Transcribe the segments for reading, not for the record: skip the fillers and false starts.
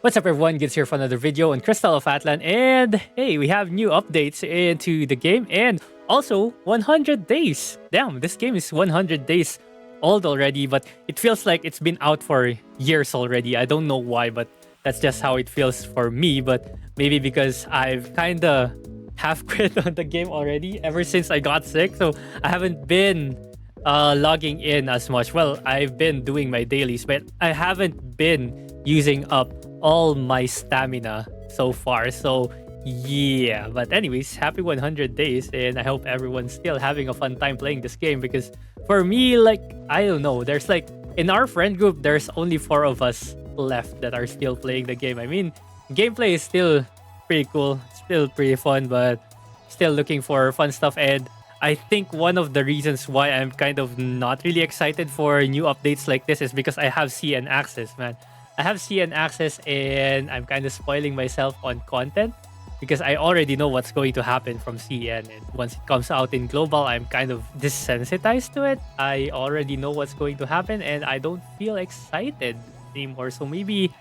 What's up everyone, Gids here for another video on Crystal of Atlan, and hey, we have new updates into the game and also 100 days. Damn, this game is 100 days old already, but it feels like it's been out for years already. I don't know why, but that's just how it feels for me, but maybe because I've kinda half quit on the game already ever since I got sick, so I haven't been logging in as much. Well, I've been doing my dailies, but I haven't been using up all my stamina so far. So yeah, but anyways, happy 100 days, and I hope everyone's still having a fun time playing this game, because for me, like, I don't know, there's like in our friend group there's only 4 of us left that are still playing the game. I mean, gameplay is still pretty cool, still pretty fun, but still looking for fun stuff. And I think one of the reasons why I'm kind of not really excited for new updates like this is because I have CN access, man. I have CN access, and I'm kind of spoiling myself on content because I already know what's going to happen from CN. And once it comes out in global, I'm kind of desensitized to it. I already know what's going to happen, and I don't feel excited anymore. So maybe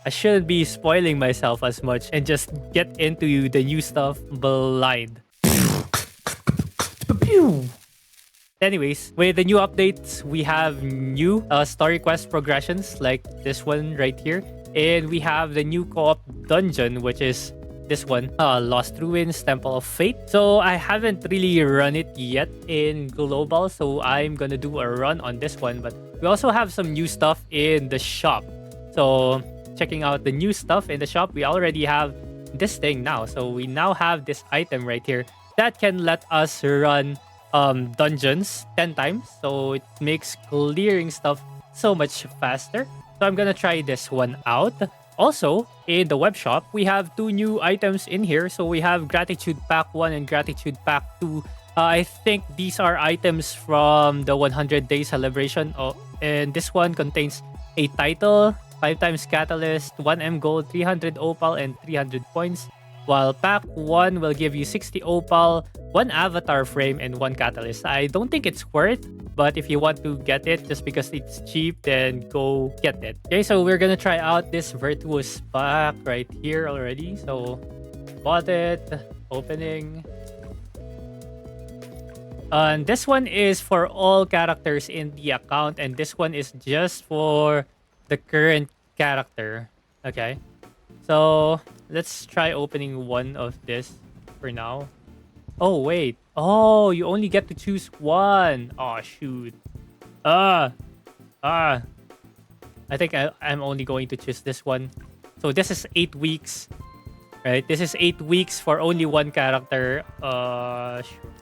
I shouldn't be spoiling myself as much and just get into the new stuff blind. Pew! Anyways, with the new updates, we have new story quest progressions like this one right here. And we have the new co-op dungeon, which is this one, Lost Ruins, Temple of Fate. So I haven't really run it yet in global, so I'm gonna do a run on this one. But we also have some new stuff in the shop. So checking out the new stuff in the shop, we already have this thing now. So we now have this item right here that can let us run dungeons 10 times, so it makes clearing stuff so much faster. So I'm gonna try this one out. Also, in the web shop, we have 2 new items in here. So we have Gratitude Pack 1 and Gratitude Pack 2. I think these are items from the 100 day celebration. And this one contains a title, 5 times catalyst, 1M gold, 300 opal, and 300 points. While pack 1 will give you 60 opal, 1 avatar frame, and 1 catalyst. I don't think it's worth, but if you want to get it just because it's cheap, then go get it. Okay, so we're gonna try out this Virtuous pack right here already. So bought it, opening. And this one is for all characters in the account, and this one is just for the current character. Okay, so let's try opening one of this for now. Oh, wait. Oh, you only get to choose one. Oh, shoot. I think I'm only going to choose this one. So this is 8 weeks, right? This is 8 weeks for only one character. Shoot.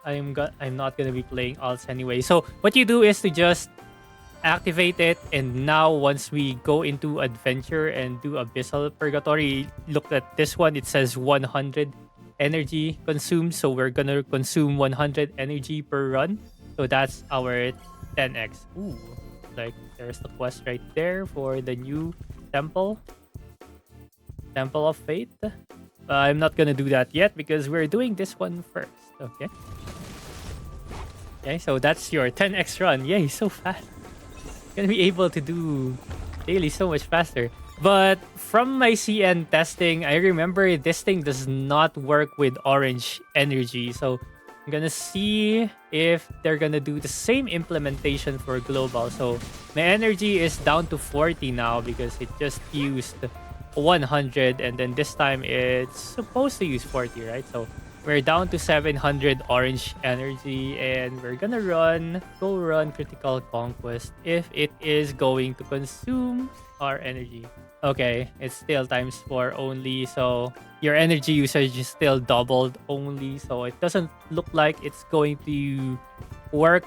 I'm not gonna be playing alts anyway. So what you do is to just activate it, and now once we go into adventure and do Abyssal Purgatory, look at this one. It says 100 energy consumed, so we're gonna consume 100 energy per run. So that's our 10x. Ooh, like there's the quest right there for the new temple of Fate. I'm not gonna do that yet because we're doing this one first. Okay, so that's your 10x run. Yay, so fast. Gonna be able to do daily so much faster. But from my CN testing, I remember this thing does not work with orange energy. So I'm gonna see if they're gonna do the same implementation for global. So my energy is down to 40 now because it just used 100, and then this time it's supposed to use 40, right? So we're down to 700 orange energy, and we're gonna go run Critical Conquest if it is going to consume our energy. Okay, it's still times 4 only, so your energy usage is still doubled only, so it doesn't look like it's going to work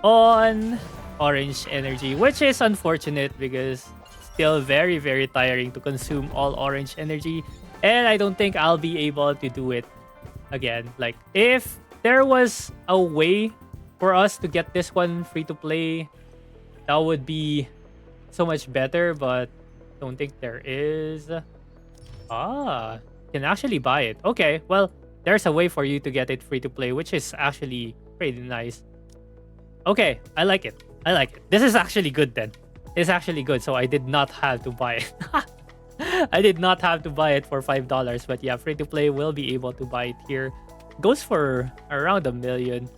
on orange energy, which is unfortunate because it's still very, very tiring to consume all orange energy. And I don't think I'll be able to do it again. Like, if there was a way for us to get this one free to play, that would be so much better, but don't think there is. You can actually buy it. Okay, well, there's a way for you to get it free to play, which is actually pretty nice. Okay, I like it. This is actually good then. is actually good. So I did not have to buy it. I did not have to buy it for $5. But yeah, free to play will be able to buy it here. Goes for around $1 million.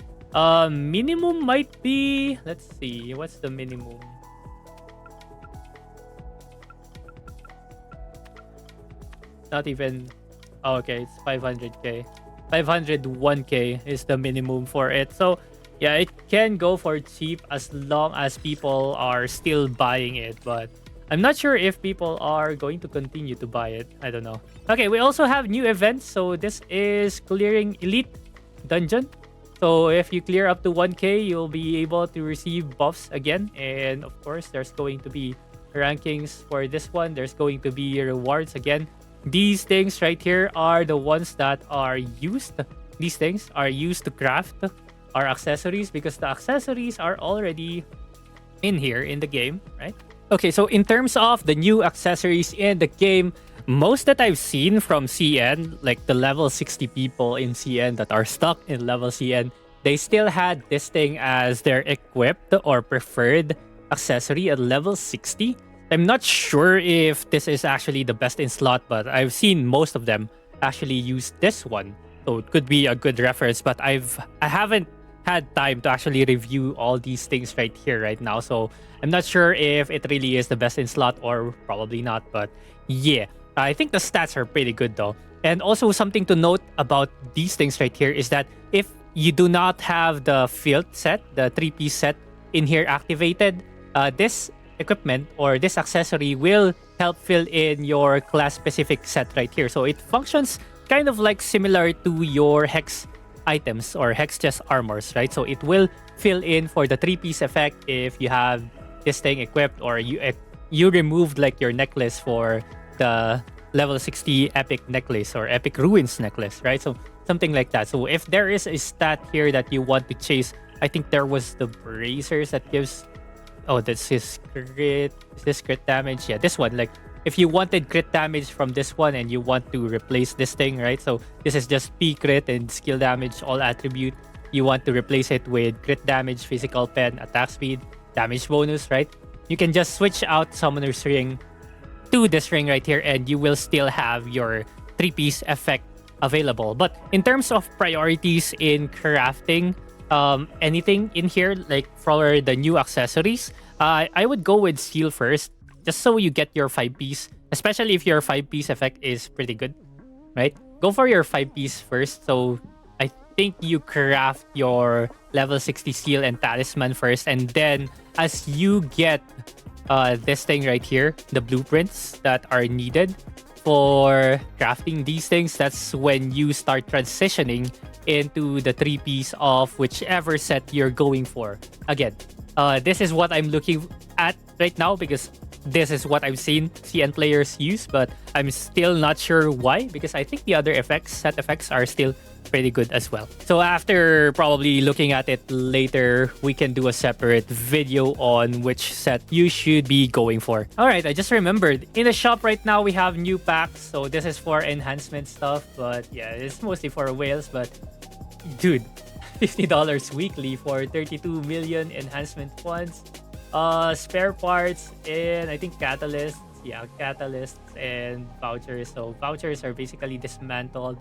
Minimum might be, let's see, what's the minimum? Not even, oh, okay, it's 500k. 501k is the minimum for it. So yeah, it can go for cheap as long as people are still buying it, but I'm not sure if people are going to continue to buy it. I don't know. Okay, we also have new events. So this is clearing Elite Dungeon. So if you clear up to 1k, you'll be able to receive buffs again. And of course, there's going to be rankings for this one. There's going to be rewards again. These things right here are the ones that are used. These things are used to craft our accessories because the accessories are already in here in the game, right? Okay, so in terms of the new accessories in the game, most that I've seen from CN, like the level 60 people in CN that are stuck in level CN, they still had this thing as their equipped or preferred accessory at level 60. I'm not sure if this is actually the best in slot, but I've seen most of them actually use this one. So it could be a good reference, but I haven't had time to actually review all these things right here right now. So I'm not sure if it really is the best in slot or probably not. But yeah, I think the stats are pretty good though. And also something to note about these things right here is that if you do not have the field set, the 3-piece set in here activated, this equipment or this accessory will help fill in your class specific set right here. So it functions kind of like similar to your hex items or hex chest armors, right? So it will fill in for the 3-piece effect if you have this thing equipped, or you removed like your necklace for the level 60 epic necklace or epic ruins necklace, right? So something like that. So if there is a stat here that you want to chase, I think there was the bracers that gives, oh, this is crit. Is this crit damage? Yeah, this one. Like, if you wanted crit damage from this one and you want to replace this thing, right? So this is just P crit and skill damage, all attribute. You want to replace it with crit damage, physical pen, attack speed, damage bonus, right? You can just switch out Summoner's Ring to this ring right here and you will still have your 3-piece effect available. But in terms of priorities in crafting, anything in here, like for the new accessories, I would go with Seal first, just so you get your 5-piece, especially if your 5-piece effect is pretty good, right? Go for your 5-piece first. So I think you craft your level 60 Seal and Talisman first, and then as you get this thing right here, the blueprints that are needed for crafting these things, that's when you start transitioning into the 3-piece of whichever set you're going for. Again, this is what I'm looking at right now because this is what I've seen CN players use, but I'm still not sure why, because I think the other set effects are still pretty good as well. So after probably looking at it later, we can do a separate video on which set you should be going for. All right, I just remembered, in the shop right now, we have new packs. So this is for enhancement stuff, but yeah, it's mostly for whales, but dude, $50 weekly for 32 million enhancement funds. Spare parts and I think catalysts. Yeah, catalysts and vouchers. So vouchers are basically dismantled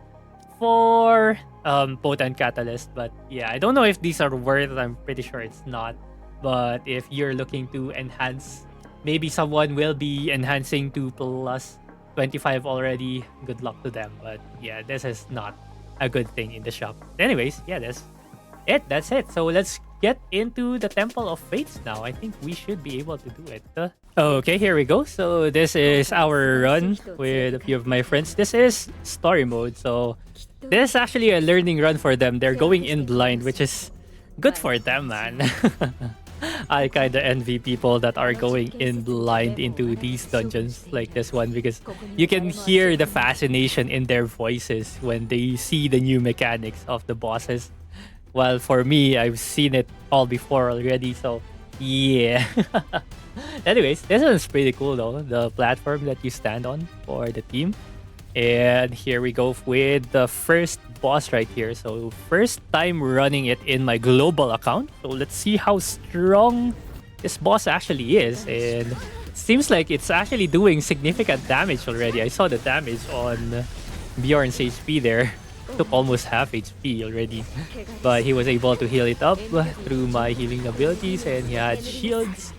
for potent catalyst. But yeah, I don't know if these are worth it. I'm pretty sure it's not. But if you're looking to enhance, maybe someone will be enhancing to plus 25 already. Good luck to them. But yeah, this is not a good thing in the shop. Anyways, yeah, that's it. So let's get into the Temple of Fates now. I think we should be able to do it. Okay, here we go. So this is our run with a few of my friends. This is story mode. So this is actually a learning run for them. They're going in blind, which is good for them, man. I kind of envy people that are going in blind into these dungeons like this one, because you can hear the fascination in their voices when they see the new mechanics of the bosses. Well, for me, I've seen it all before already, so yeah. Anyways, this one's pretty cool though, the platform that you stand on for the team. And here we go with the first boss right here. So first time running it in my global account. So let's see how strong this boss actually is. And seems like it's actually doing significant damage already. I saw the damage on Bjorn's HP there. Took almost half HP already. But he was able to heal it up through my healing abilities, and he had shields.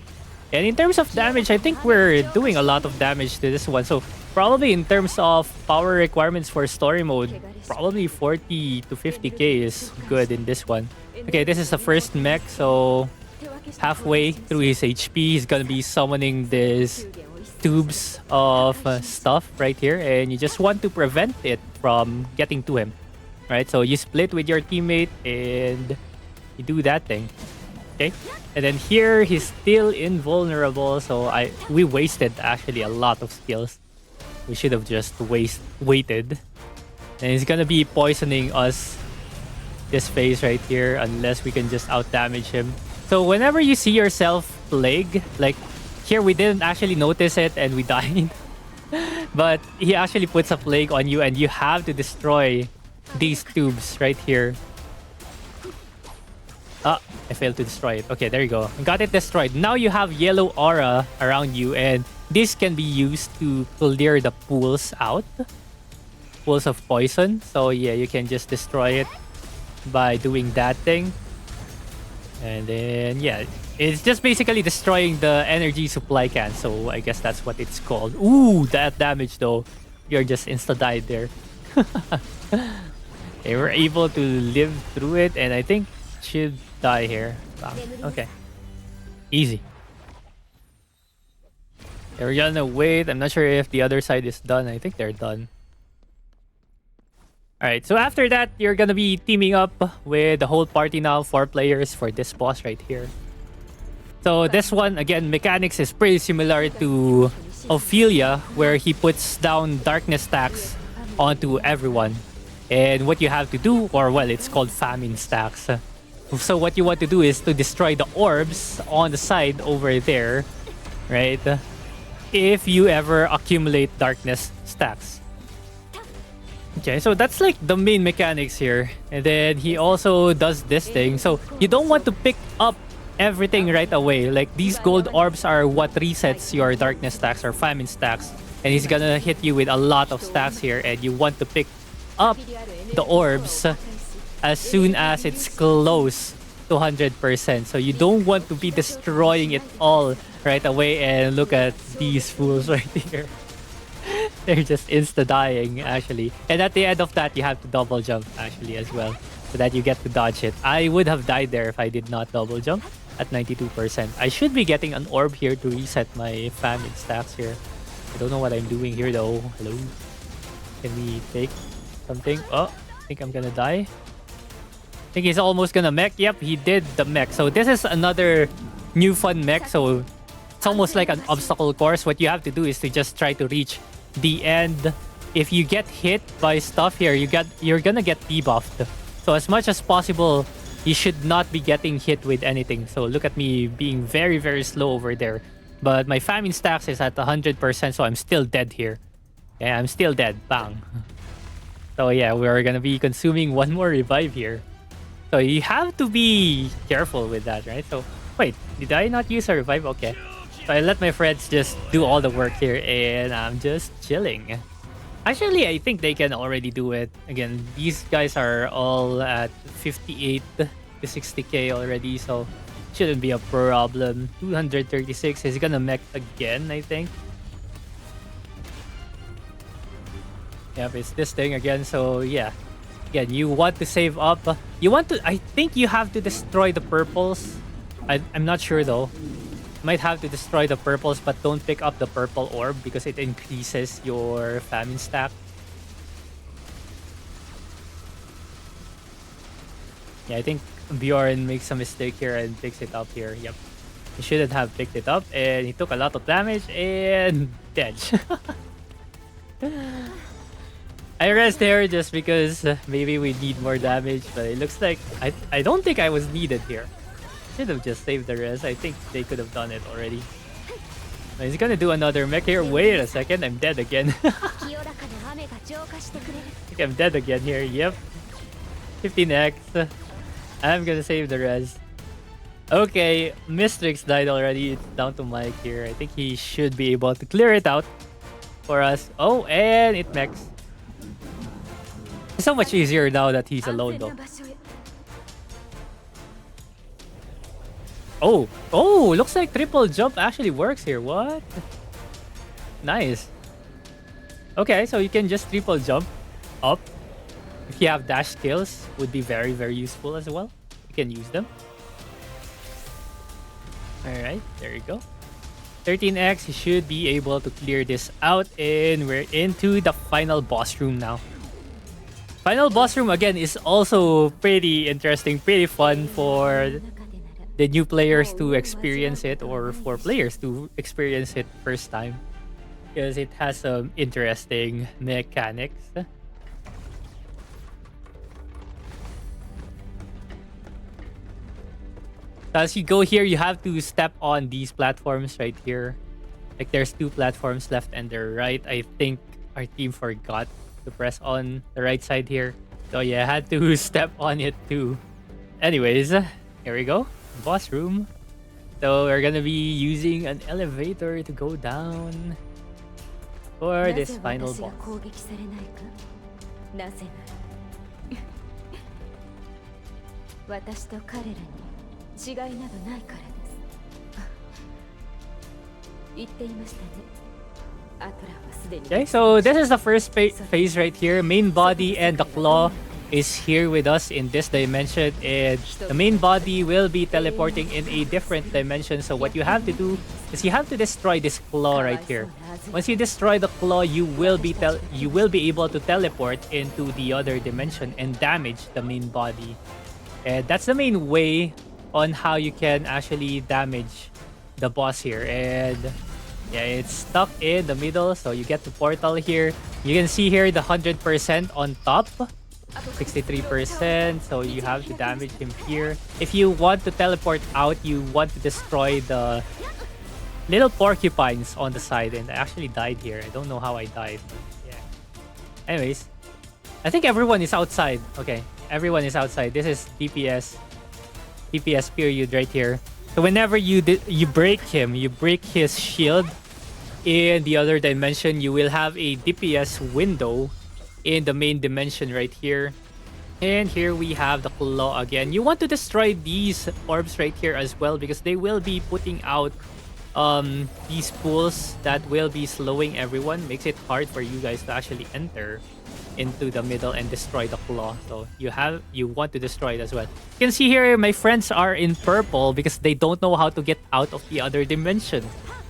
And in terms of damage, I think we're doing a lot of damage to this one. So probably in terms of power requirements for story mode, probably 40 to 50k is good in this one. Okay, this is the first mech, so halfway through his HP, he's gonna be summoning these tubes of stuff right here, and you just want to prevent it from getting to him. Right, so you split with your teammate and you do that thing. Okay, and then here he's still invulnerable, so we wasted actually a lot of skills. We should have just waited. And he's gonna be poisoning us this phase right here unless we can just out damage him. So whenever you see yourself plague, like here we didn't actually notice it and we died. But he actually puts a plague on you and you have to destroy these tubes right here. Ah, I failed to destroy it. Okay, there you go. Got it destroyed. Now you have yellow aura around you, and this can be used to clear the pools out. Pools of poison. So yeah, you can just destroy it by doing that thing. And then yeah, it's just basically destroying the energy supply can. So I guess that's what it's called. Ooh, that damage though. You're just insta-died there. They were able to live through it, and I think should die here. Wow. Okay. Easy. We're gonna wait. I'm not sure if the other side is done. I think they're done. Alright, so after that, you're gonna be teaming up with the whole party now, 4 players for this boss right here. So this one, again, mechanics is pretty similar to Ophelia, where he puts down darkness stacks onto everyone. And what you have to do, or well, it's called famine stacks. So what you want to do is to destroy the orbs on the side over there, right? If you ever accumulate darkness stacks. Okay, so that's like the main mechanics here. And then he also does this thing. So you don't want to pick up everything right away. Like these gold orbs are what resets your darkness stacks or famine stacks. And he's gonna hit you with a lot of stacks here, and you want to pick up the orbs as soon as it's close to 100%. So you don't want to be destroying it all right away. And look at these fools right here. They're just insta-dying actually. And at the end of that, you have to double jump actually as well, so that you get to dodge it. I would have died there if I did not double jump at 92%. I should be getting an orb here to reset my famine stacks here. I don't know what I'm doing here though. Hello? Can we take something? Oh, I think I'm gonna die. I think he's almost gonna mech. Yep, he did the mech. So this is another new fun mech. So it's almost like an obstacle course. What you have to do is to just try to reach the end. If you get hit by stuff here, you're gonna get debuffed. So as much as possible, you should not be getting hit with anything. So look at me being very, very slow over there. But my famine stacks is at 100%, so I'm still dead here. Yeah, I'm still dead. Bang. So yeah, we're gonna be consuming one more revive here. So you have to be careful with that, right? So wait, did I not use a revive? Okay. So I let my friends just do all the work here, and I'm just chilling. Actually, I think they can already do it. Again, these guys are all at 58 to 60k already, so shouldn't be a problem. 236 is gonna mech again, I think. Yep, it's this thing again. So yeah, again, you want to save up. You want to. I think you have to destroy the purples. I'm not sure though. Might have to destroy the purples, but don't pick up the purple orb because it increases your famine stack. Yeah, I think Bjorn makes a mistake here and picks it up here. Yep. He shouldn't have picked it up, and he took a lot of damage and dead. I rest here just because maybe we need more damage, but it looks like I don't think I was needed here. Should have just saved the rest. I think they could have done it already. He's gonna do another mech here. Wait a second, I'm dead again. I think I'm dead again here. Yep. 15x. I'm gonna save the res. Okay, Mistrix died already. It's down to Mike here. I think he should be able to clear it out for us. Oh, and it mechs. It's so much easier now that he's alone, though. Oh, looks like triple jump actually works here. What? Nice. Okay, so you can just triple jump up. If you have dash skills, would be very, very useful as well. You can use them. Alright, there you go. 13x, you should be able to clear this out, and we're into the final boss room now. Final boss room again is also pretty interesting, pretty fun for the new players to experience it, or for players to experience it first time, because it has some interesting mechanics. As you go here, you have to step on these platforms right here. Like there's 2 platforms left and the right. I think our team forgot to press on the right side here. So yeah, I had to step on it too. Anyways, here we go. Boss room. So we're gonna be using an elevator to go down for this final boss. Okay, so this is the first phase right here. Main body and the claw is here with us in this dimension, and the main body will be teleporting in a different dimension. So what you have to do is you have to destroy this claw right here. Once you destroy the claw, you will be able to teleport into the other dimension and damage the main body. And that's the main way on how you can actually damage the boss here. And yeah, it's stuck in the middle, so you get the portal here. You can see here the 100% on top, 63%, so you have to damage him here. If you want to teleport out, you want to destroy the little porcupines on the side. And I actually died here. I don't know how I died. Yeah. Anyways, I think everyone is outside. Okay, everyone is outside. This is DPS period right here. So whenever you break him, you break his shield in the other dimension, you will have a DPS window in the main dimension right here. And here we have the claw again. You want to destroy these orbs right here as well, because they will be putting out these pools that will be slowing everyone. Makes it hard for you guys to actually enter into the middle and destroy the claw. So you want to destroy it as well. You can see here my friends are in purple because they don't know how to get out of the other dimension.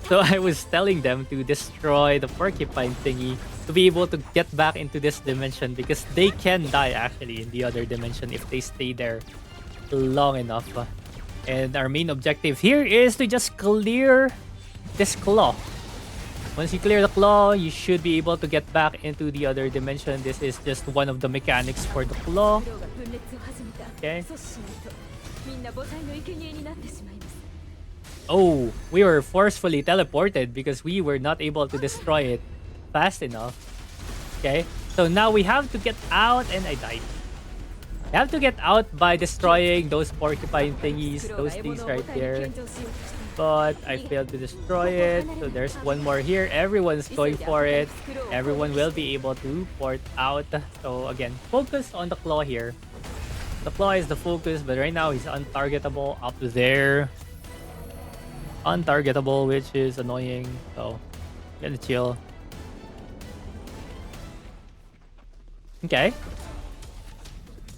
So I was telling them to destroy the porcupine thingy to be able to get back into this dimension, because they can die actually in the other dimension if they stay there long enough. And our main objective here is to just clear this claw. Once you clear the claw, you should be able to get back into the other dimension. This is just one of the mechanics for the claw. Okay. Oh, we were forcefully teleported because we were not able to destroy it fast enough. Okay, so now we have to get out, and I died. You have to get out by destroying those porcupine thingies, those things right there. But I failed to destroy it. So there's one more here. Everyone's going for it. Everyone will be able to port out. So again, focus on the claw here. The claw is the focus, but right now he's untargetable up there. Untargetable, which is annoying. So gonna chill. Okay.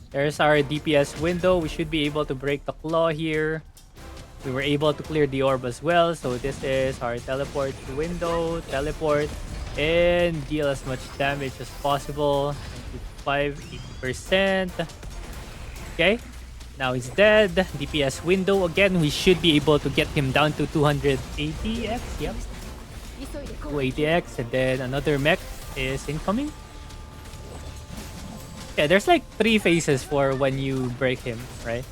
There's our DPS window. We should be able to break the claw here. We were able to clear the orb as well. So this is our teleport window. Teleport and deal as much damage as possible. 80%. Okay. Now he's dead. DPS window. Again, we should be able to get him down to 280x. Yep. 280x. And then another mech is incoming. Yeah, there's like 3 phases for when you break him, right?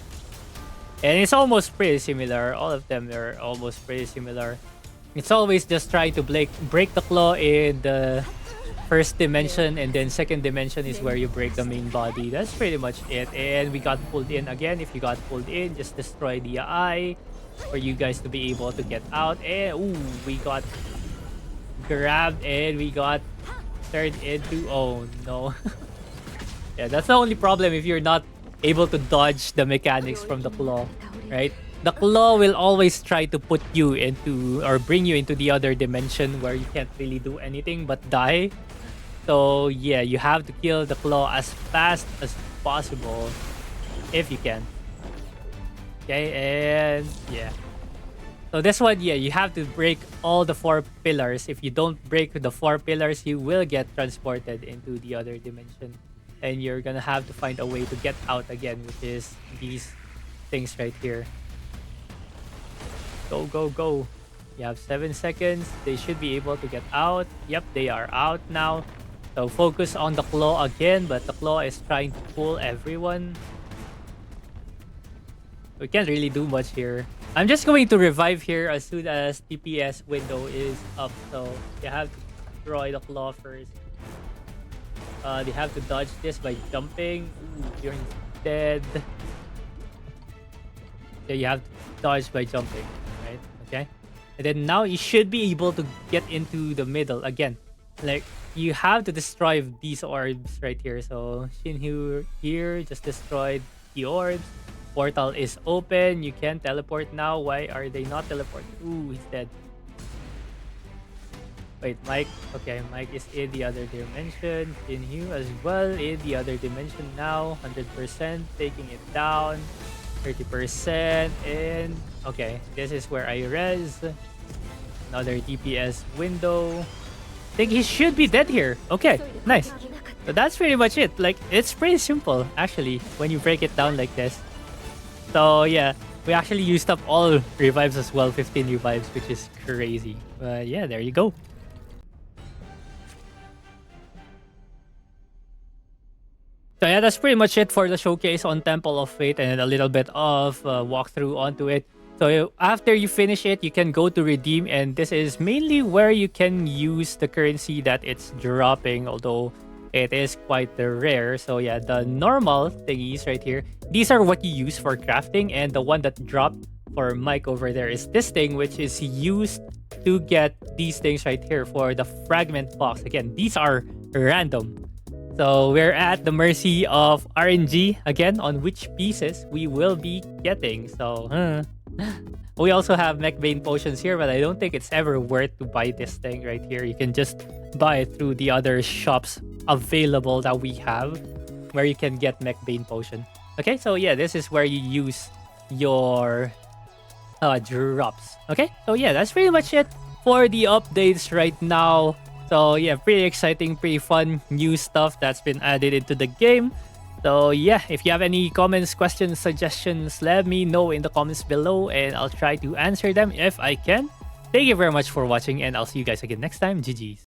And it's almost pretty similar. All of them are almost pretty similar. It's always just trying to break the claw in the first dimension, and then second dimension is where you break the main body. That's pretty much it. And we got pulled in again. If you got pulled in, just destroy the eye for you guys to be able to get out. And ooh, we got grabbed and we got turned into, oh no. Yeah, that's the only problem if you're not able to dodge the mechanics from the claw, right? The claw will always try to put you into or bring you into the other dimension where you can't really do anything but die. So yeah, you have to kill the claw as fast as possible if you can. Okay, and yeah. So this one, yeah, you have to break all the 4 pillars. If you don't break the 4 pillars, you will get transported into the other dimension. And you're gonna have to find a way to get out again, which is these things right here. Go, go, go. You have 7 seconds. They should be able to get out. Yep, they are out now. So focus on the claw again, but the claw is trying to pull everyone. We can't really do much here. I'm just going to revive here as soon as TPS window is up. So you have to destroy the claw first. They have to dodge this by jumping. Ooh, you're dead. So you have to dodge by jumping, right? Okay. And then now you should be able to get into the middle again. Like, you have to destroy these orbs right here. So Shinhu here just destroyed the orbs. Portal is open. You can teleport now. Why are they not teleporting? Ooh, he's dead. Wait, Mike. Okay, Mike is in the other dimension. Shinhu as well in the other dimension now. 100%, taking it down. 30%. And okay, this is where I res. Another DPS window. I think he should be dead here. Okay, nice. So that's pretty much it. Like, it's pretty simple actually when you break it down like this. So yeah, we actually used up all revives as well, 15 revives, which is crazy. But yeah, there you go. So yeah, that's pretty much it for the showcase on Temple of Fate and a little bit of walkthrough onto it. So after you finish it, you can go to redeem, and this is mainly where you can use the currency that it's dropping, although it is quite rare. So yeah, the normal thingies right here, these are what you use for crafting, and the one that dropped for Mike over there is this thing, which is used to get these things right here for the fragment box. Again, these are random. So we're at the mercy of RNG again on which pieces we will be getting. So we also have Mechbane potions here, but I don't think it's ever worth to buy this thing right here. You can just buy it through the other shops available that we have where you can get Mechbane potion. Okay, so yeah, this is where you use your drops. Okay, so yeah, that's pretty much it for the updates right now. So yeah, pretty exciting, pretty fun new stuff that's been added into the game. So yeah, if you have any comments, questions, suggestions, let me know in the comments below and I'll try to answer them if I can. Thank you very much for watching, and I'll see you guys again next time. GG's.